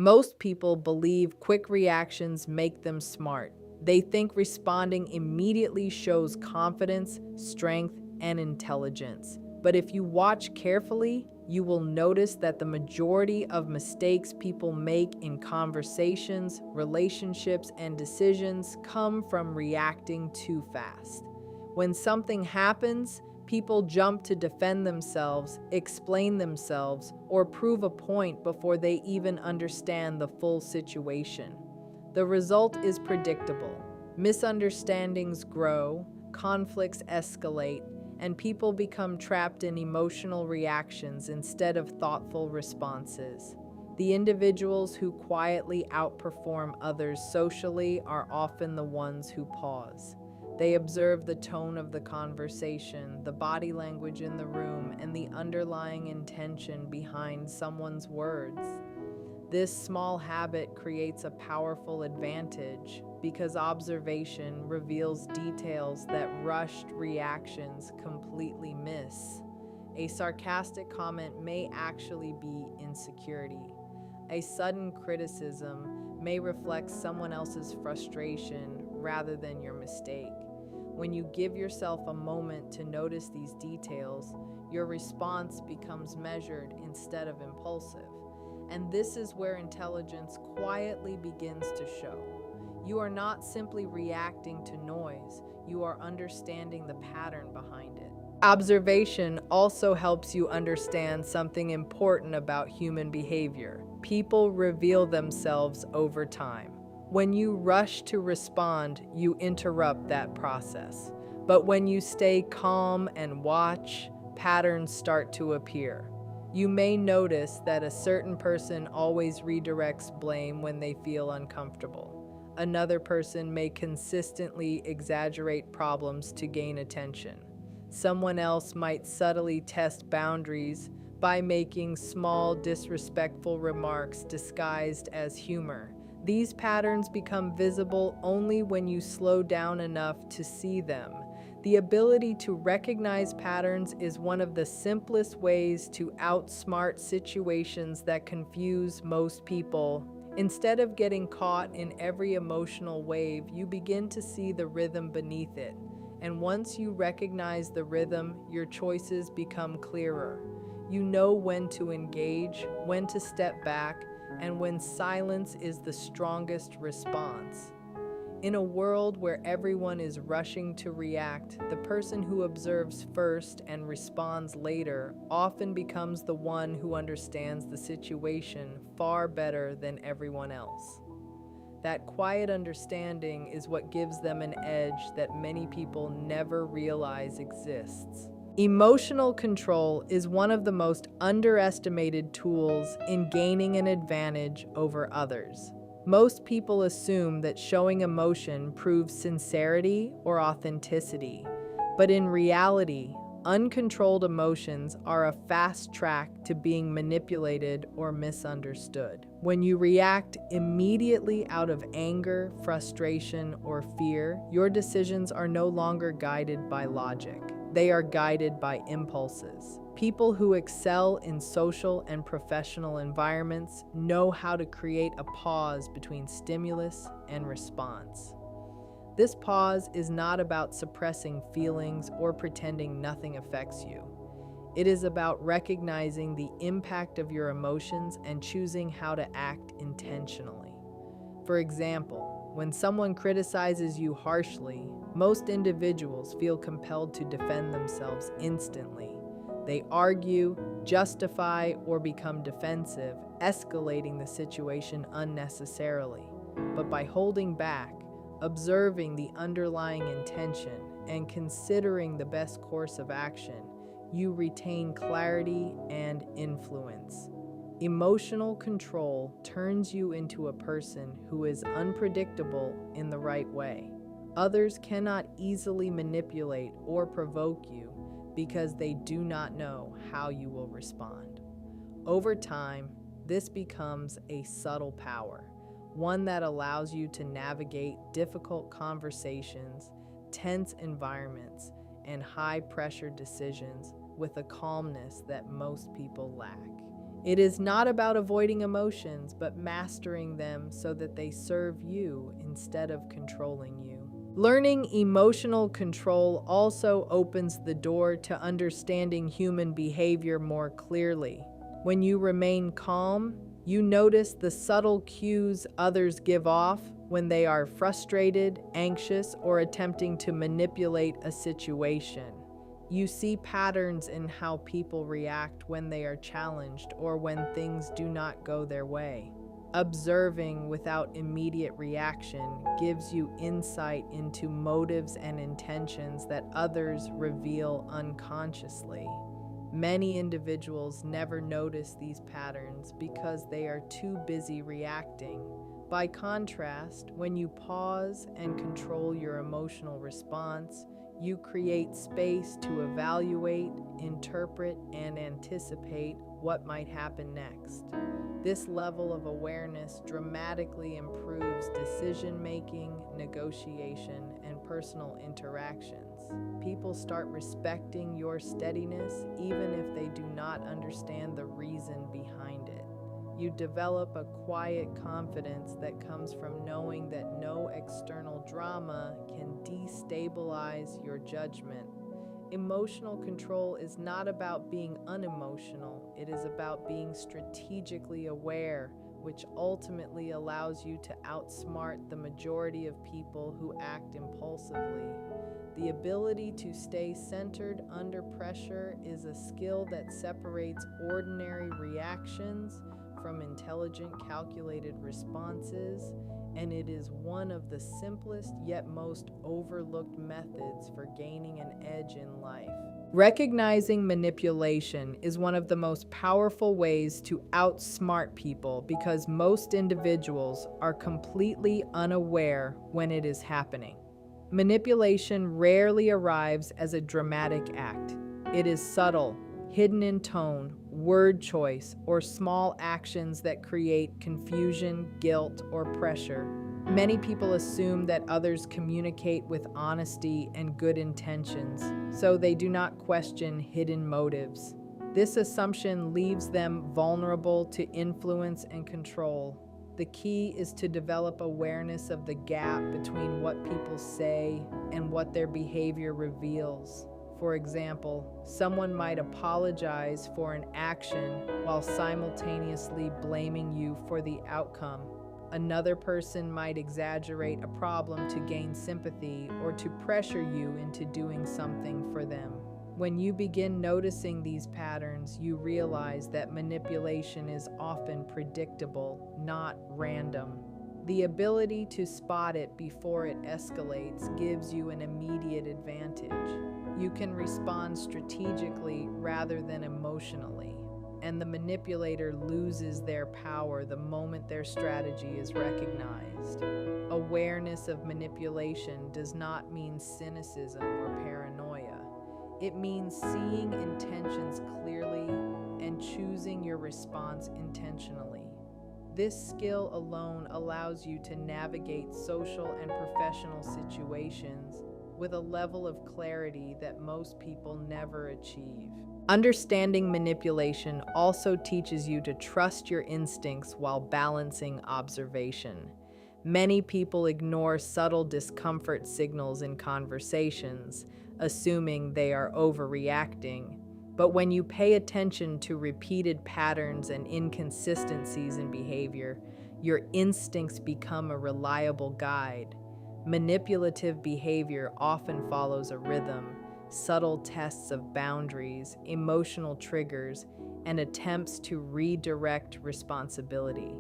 Most people believe quick reactions make them smart. They think responding immediately shows confidence, strength, and intelligence. But if you watch carefully, you will notice that the majority of mistakes people make in conversations, relationships, and decisions come from reacting too fast. When something happens, people jump to defend themselves, explain themselves, or prove a point before they even understand the full situation. The result is predictable. Misunderstandings grow, conflicts escalate, and people become trapped in emotional reactions instead of thoughtful responses. The individuals who quietly outperform others socially are often the ones who pause. They observe the tone of the conversation, the body language in the room, and the underlying intention behind someone's words. This small habit creates a powerful advantage because observation reveals details that rushed reactions completely miss. A sarcastic comment may actually be insecurity. A sudden criticism may reflect someone else's frustration rather than your mistake. When you give yourself a moment to notice these details, your response becomes measured instead of impulsive. And this is where intelligence quietly begins to show. You are not simply reacting to noise, you are understanding the pattern behind it. Observation also helps you understand something important about human behavior. People reveal themselves over time. When you rush to respond, you interrupt that process. But when you stay calm and watch, patterns start to appear. You may notice that a certain person always redirects blame when they feel uncomfortable. Another person may consistently exaggerate problems to gain attention. Someone else might subtly test boundaries by making small, disrespectful remarks disguised as humor. These patterns become visible only when you slow down enough to see them. The ability to recognize patterns is one of the simplest ways to outsmart situations that confuse most people. Instead of getting caught in every emotional wave, you begin to see the rhythm beneath it. And once you recognize the rhythm, your choices become clearer. You know when to engage, when to step back, and when silence is the strongest response. In a world where everyone is rushing to react, the person who observes first and responds later often becomes the one who understands the situation far better than everyone else. That quiet understanding is what gives them an edge that many people never realize exists. Emotional control is one of the most underestimated tools in gaining an advantage over others. Most people assume that showing emotion proves sincerity or authenticity, but in reality, uncontrolled emotions are a fast track to being manipulated or misunderstood. When you react immediately out of anger, frustration, or fear, your decisions are no longer guided by logic. They are guided by impulses. People who excel in social and professional environments know how to create a pause between stimulus and response. This pause is not about suppressing feelings or pretending nothing affects you. It is about recognizing the impact of your emotions and choosing how to act intentionally. For example, when someone criticizes you harshly, most individuals feel compelled to defend themselves instantly. They argue, justify, or become defensive, escalating the situation unnecessarily. But by holding back, observing the underlying intention, and considering the best course of action, you retain clarity and influence. Emotional control turns you into a person who is unpredictable in the right way. Others cannot easily manipulate or provoke you because they do not know how you will respond. Over time, this becomes a subtle power, one that allows you to navigate difficult conversations, tense environments, and high-pressure decisions with a calmness that most people lack. It is not about avoiding emotions, but mastering them so that they serve you instead of controlling you. Learning emotional control also opens the door to understanding human behavior more clearly. When you remain calm, you notice the subtle cues others give off when they are frustrated, anxious, or attempting to manipulate a situation. You see patterns in how people react when they are challenged or when things do not go their way. Observing without immediate reaction gives you insight into motives and intentions that others reveal unconsciously. Many individuals never notice these patterns because they are too busy reacting. By contrast, when you pause and control your emotional response, you create space to evaluate, interpret, and anticipate what might happen next. This level of awareness dramatically improves decision-making, negotiation, and personal interactions. People start respecting your steadiness even if they do not understand the reason behind it. You develop a quiet confidence that comes from knowing that no external drama can destabilize your judgment. Emotional control is not about being unemotional, it is about being strategically aware, which ultimately allows you to outsmart the majority of people who act impulsively. The ability to stay centered under pressure is a skill that separates ordinary reactions from intelligent, calculated responses, and it is one of the simplest yet most overlooked methods for gaining an edge in life. Recognizing manipulation is one of the most powerful ways to outsmart people because most individuals are completely unaware when it is happening. Manipulation rarely arrives as a dramatic act. It is subtle, hidden in tone, word choice, or small actions that create confusion, guilt, or pressure. Many people assume that others communicate with honesty and good intentions, so they do not question hidden motives. This assumption leaves them vulnerable to influence and control. The key is to develop awareness of the gap between what people say and what their behavior reveals. For example, someone might apologize for an action while simultaneously blaming you for the outcome. Another person might exaggerate a problem to gain sympathy or to pressure you into doing something for them. When you begin noticing these patterns, you realize that manipulation is often predictable, not random. The ability to spot it before it escalates gives you an immediate advantage. You can respond strategically rather than emotionally, and the manipulator loses their power the moment their strategy is recognized. Awareness of manipulation does not mean cynicism or paranoia. It means seeing intentions clearly and choosing your response intentionally. This skill alone allows you to navigate social and professional situations with a level of clarity that most people never achieve. Understanding manipulation also teaches you to trust your instincts while balancing observation. Many people ignore subtle discomfort signals in conversations, assuming they are overreacting. But when you pay attention to repeated patterns and inconsistencies in behavior, your instincts become a reliable guide. Manipulative behavior often follows a rhythm, subtle tests of boundaries, emotional triggers, and attempts to redirect responsibility.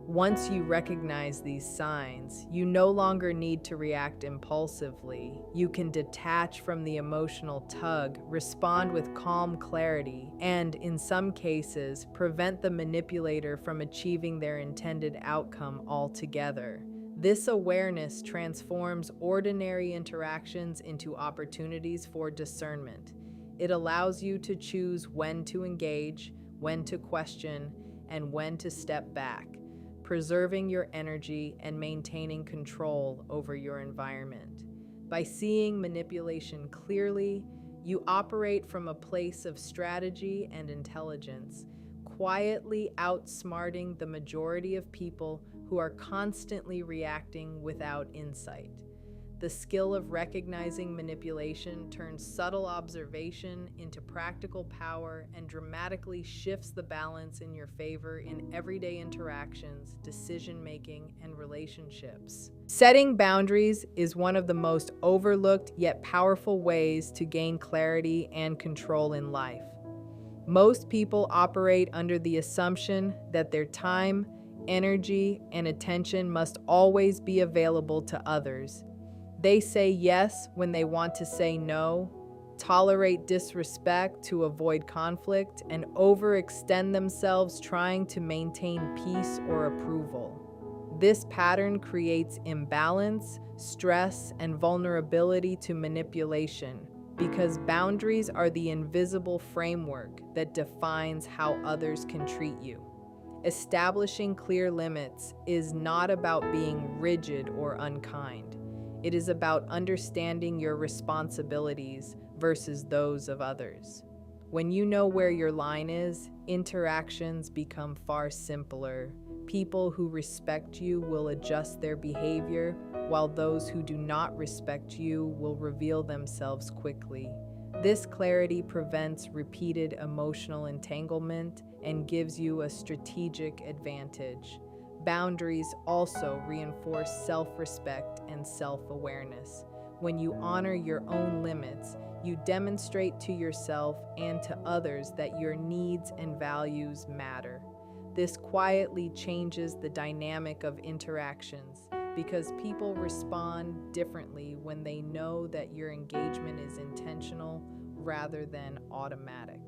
Once you recognize these signs, you no longer need to react impulsively. You can detach from the emotional tug, respond with calm clarity, and, in some cases, prevent the manipulator from achieving their intended outcome altogether. This awareness transforms ordinary interactions into opportunities for discernment. It allows you to choose when to engage, when to question, and when to step back, preserving your energy and maintaining control over your environment. By seeing manipulation clearly, you operate from a place of strategy and intelligence, quietly outsmarting the majority of people who are constantly reacting without insight. The skill of recognizing manipulation turns subtle observation into practical power and dramatically shifts the balance in your favor in everyday interactions, decision-making, and relationships. Setting boundaries is one of the most overlooked yet powerful ways to gain clarity and control in life. Most people operate under the assumption that their time, energy, and attention must always be available to others. They say yes when they want to say no, tolerate disrespect to avoid conflict, and overextend themselves trying to maintain peace or approval. This pattern creates imbalance, stress, and vulnerability to manipulation because boundaries are the invisible framework that defines how others can treat you. Establishing clear limits is not about being rigid or unkind. It is about understanding your responsibilities versus those of others. When you know where your line is, interactions become far simpler. People who respect you will adjust their behavior, while those who do not respect you will reveal themselves quickly. This clarity prevents repeated emotional entanglement and gives you a strategic advantage. Boundaries also reinforce self-respect and self-awareness. When you honor your own limits, you demonstrate to yourself and to others that your needs and values matter. This quietly changes the dynamic of interactions because people respond differently when they know that your engagement is intentional rather than automatic.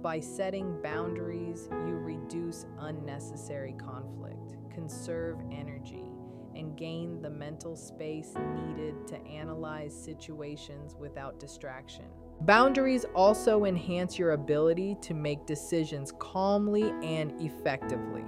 By setting boundaries, you reduce unnecessary conflict, conserve energy, and gain the mental space needed to analyze situations without distraction. Boundaries also enhance your ability to make decisions calmly and effectively.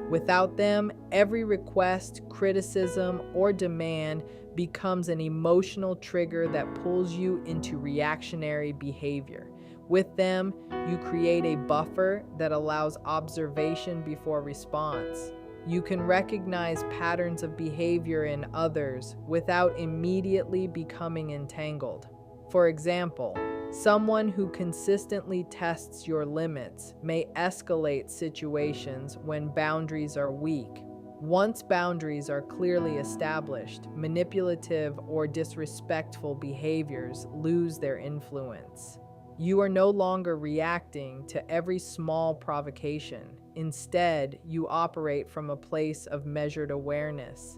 Without them, every request, criticism, or demand becomes an emotional trigger that pulls you into reactionary behavior. With them, you create a buffer that allows observation before response. You can recognize patterns of behavior in others without immediately becoming entangled. For example, someone who consistently tests your limits may escalate situations when boundaries are weak. Once boundaries are clearly established, manipulative or disrespectful behaviors lose their influence. You are no longer reacting to every small provocation. Instead, you operate from a place of measured awareness.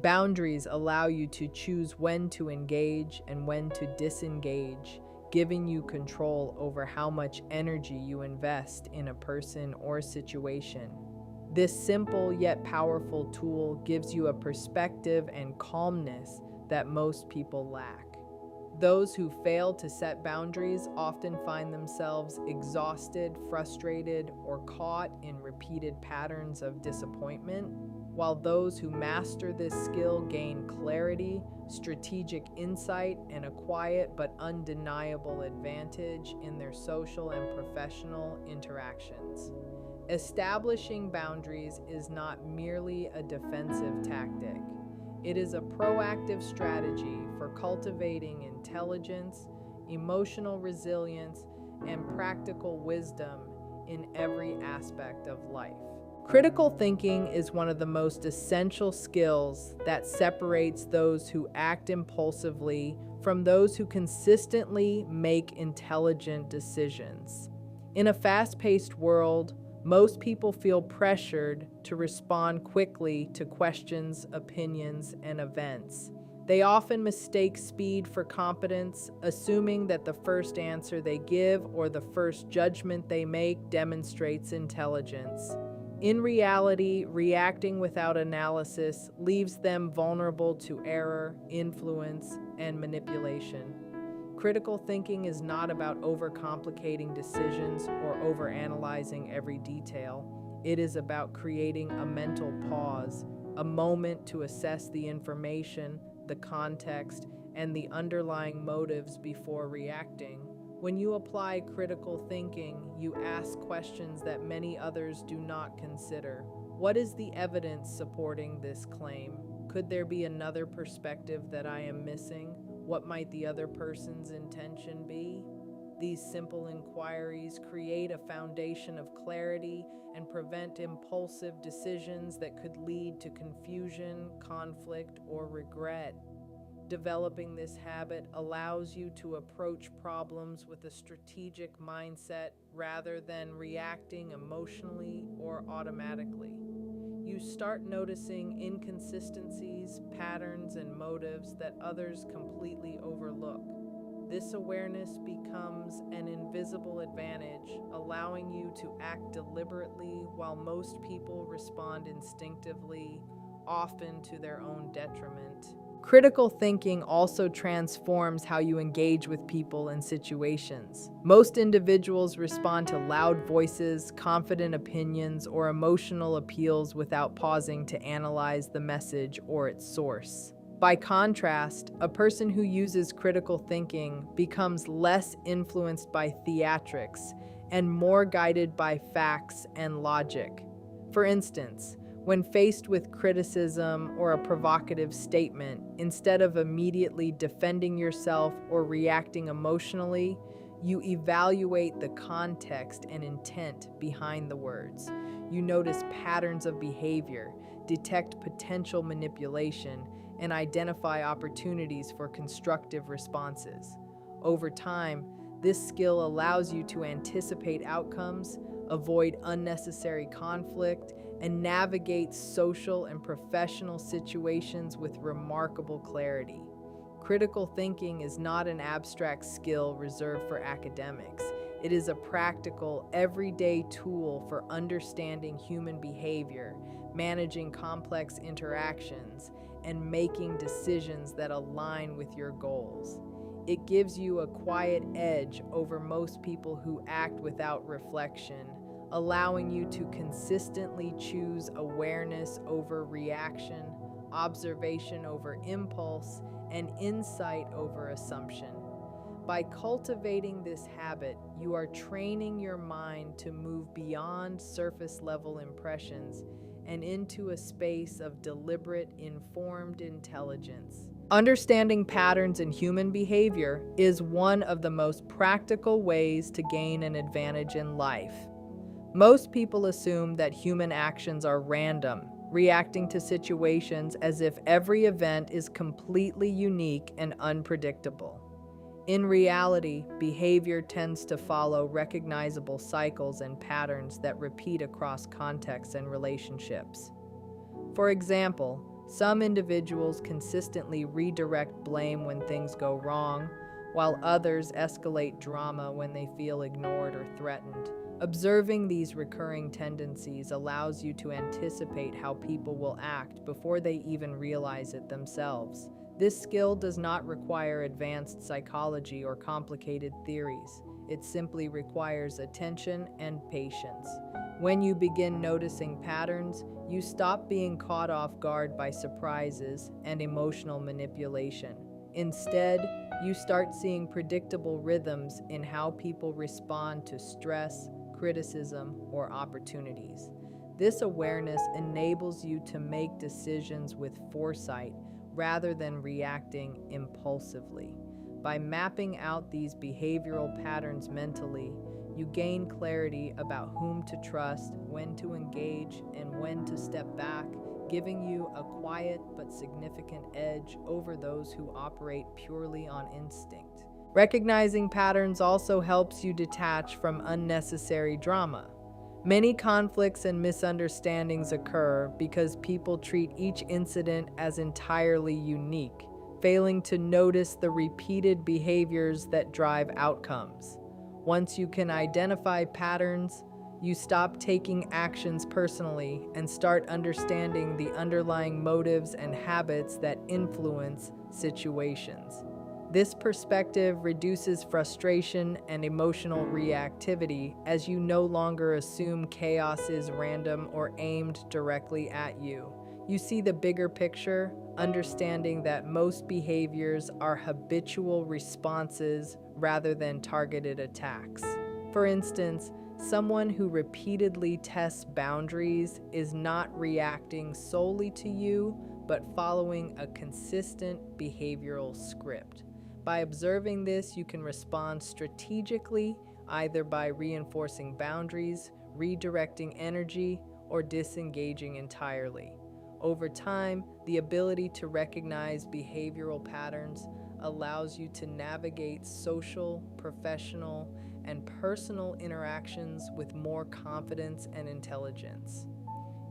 Boundaries allow you to choose when to engage and when to disengage, giving you control over how much energy you invest in a person or situation. This simple yet powerful tool gives you a perspective and calmness that most people lack. Those who fail to set boundaries often find themselves exhausted, frustrated, or caught in repeated patterns of disappointment, while those who master this skill gain clarity, strategic insight, and a quiet but undeniable advantage in their social and professional interactions. Establishing boundaries is not merely a defensive tactic. It is a proactive strategy for cultivating intelligence, emotional resilience, and practical wisdom in every aspect of life. Critical thinking is one of the most essential skills that separates those who act impulsively from those who consistently make intelligent decisions. In a fast-paced world, most people feel pressured to respond quickly to questions, opinions, and events. They often mistake speed for competence, assuming that the first answer they give or the first judgment they make demonstrates intelligence. In reality, reacting without analysis leaves them vulnerable to error, influence, and manipulation. Critical thinking is not about overcomplicating decisions or overanalyzing every detail. It is about creating a mental pause, a moment to assess the information, the context, and the underlying motives before reacting. When you apply critical thinking, you ask questions that many others do not consider. What is the evidence supporting this claim? Could there be another perspective that I am missing? What might the other person's intention be? These simple inquiries create a foundation of clarity and prevent impulsive decisions that could lead to confusion, conflict, or regret. Developing this habit allows you to approach problems with a strategic mindset rather than reacting emotionally or automatically. You start noticing inconsistencies, patterns, and motives that others completely overlook. This awareness becomes an invisible advantage, allowing you to act deliberately while most people respond instinctively, often to their own detriment. Critical thinking also transforms how you engage with people and situations. Most individuals respond to loud voices, confident opinions, or emotional appeals without pausing to analyze the message or its source. By contrast, a person who uses critical thinking becomes less influenced by theatrics and more guided by facts and logic. For instance, when faced with criticism or a provocative statement, instead of immediately defending yourself or reacting emotionally, you evaluate the context and intent behind the words. You notice patterns of behavior, detect potential manipulation, and identify opportunities for constructive responses. Over time, this skill allows you to anticipate outcomes, avoid unnecessary conflict, and navigate social and professional situations with remarkable clarity. Critical thinking is not an abstract skill reserved for academics. It is a practical, everyday tool for understanding human behavior, managing complex interactions, and making decisions that align with your goals. It gives you a quiet edge over most people who act without reflection, allowing you to consistently choose awareness over reaction, observation over impulse, and insight over assumption. By cultivating this habit, you are training your mind to move beyond surface-level impressions and into a space of deliberate, informed intelligence. Understanding patterns in human behavior is one of the most practical ways to gain an advantage in life. Most people assume that human actions are random, reacting to situations as if every event is completely unique and unpredictable. In reality, behavior tends to follow recognizable cycles and patterns that repeat across contexts and relationships. For example, some individuals consistently redirect blame when things go wrong, while others escalate drama when they feel ignored or threatened. Observing these recurring tendencies allows you to anticipate how people will act before they even realize it themselves. This skill does not require advanced psychology or complicated theories. It simply requires attention and patience. When you begin noticing patterns, you stop being caught off guard by surprises and emotional manipulation. Instead, you start seeing predictable rhythms in how people respond to stress, criticism, or opportunities. This awareness enables you to make decisions with foresight rather than reacting impulsively. By mapping out these behavioral patterns mentally, you gain clarity about whom to trust, when to engage, and when to step back, giving you a quiet but significant edge over those who operate purely on instinct. Recognizing patterns also helps you detach from unnecessary drama. Many conflicts and misunderstandings occur because people treat each incident as entirely unique, failing to notice the repeated behaviors that drive outcomes. Once you can identify patterns, you stop taking actions personally and start understanding the underlying motives and habits that influence situations. This perspective reduces frustration and emotional reactivity as you no longer assume chaos is random or aimed directly at you. You see the bigger picture, understanding that most behaviors are habitual responses rather than targeted attacks. For instance, someone who repeatedly tests boundaries is not reacting solely to you, but following a consistent behavioral script. By observing this, you can respond strategically, either by reinforcing boundaries, redirecting energy, or disengaging entirely. Over time, the ability to recognize behavioral patterns allows you to navigate social, professional, and personal interactions with more confidence and intelligence.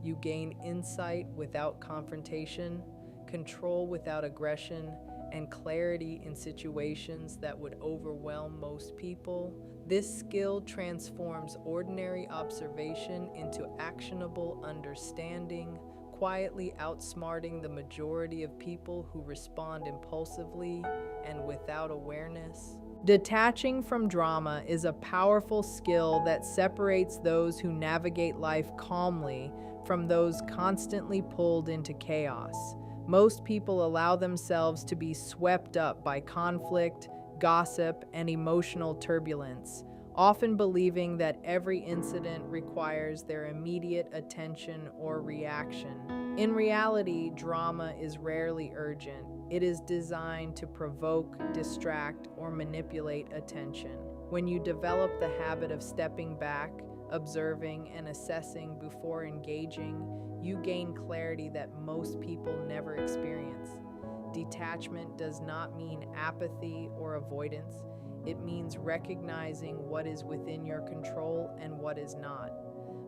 You gain insight without confrontation, control without aggression, and clarity in situations that would overwhelm most people. This skill transforms ordinary observation into actionable understanding, quietly outsmarting the majority of people who respond impulsively and without awareness. Detaching from drama is a powerful skill that separates those who navigate life calmly from those constantly pulled into chaos. Most people allow themselves to be swept up by conflict, gossip, and emotional turbulence, often believing that every incident requires their immediate attention or reaction. In reality, drama is rarely urgent. It is designed to provoke, distract, or manipulate attention. When you develop the habit of stepping back, observing, and assessing before engaging, you gain clarity that most people never experience. Detachment does not mean apathy or avoidance. It means recognizing what is within your control and what is not.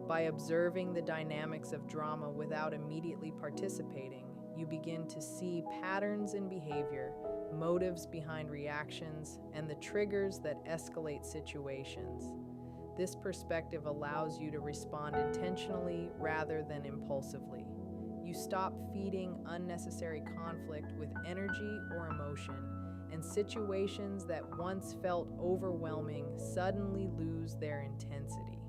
By observing the dynamics of drama without immediately participating, you begin to see patterns in behavior, motives behind reactions, and the triggers that escalate situations. This perspective allows you to respond intentionally rather than impulsively. You stop feeding unnecessary conflict with energy or emotion, and situations that once felt overwhelming suddenly lose their intensity.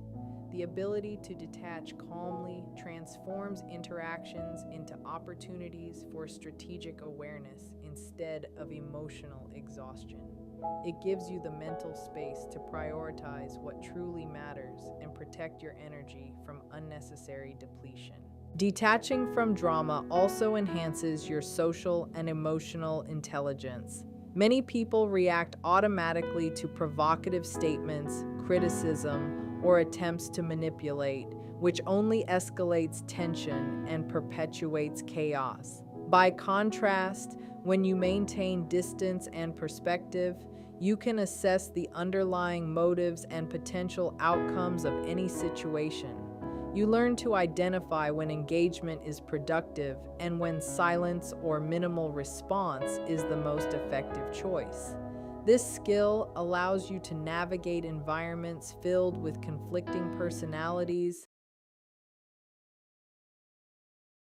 The ability to detach calmly transforms interactions into opportunities for strategic awareness instead of emotional exhaustion. It gives you the mental space to prioritize what truly matters and protect your energy from unnecessary depletion. Detaching from drama also enhances your social and emotional intelligence. Many people react automatically to provocative statements, criticism, or attempts to manipulate, which only escalates tension and perpetuates chaos. By contrast, when you maintain distance and perspective, you can assess the underlying motives and potential outcomes of any situation. You learn to identify when engagement is productive and when silence or minimal response is the most effective choice. This skill allows you to navigate environments filled with conflicting personalities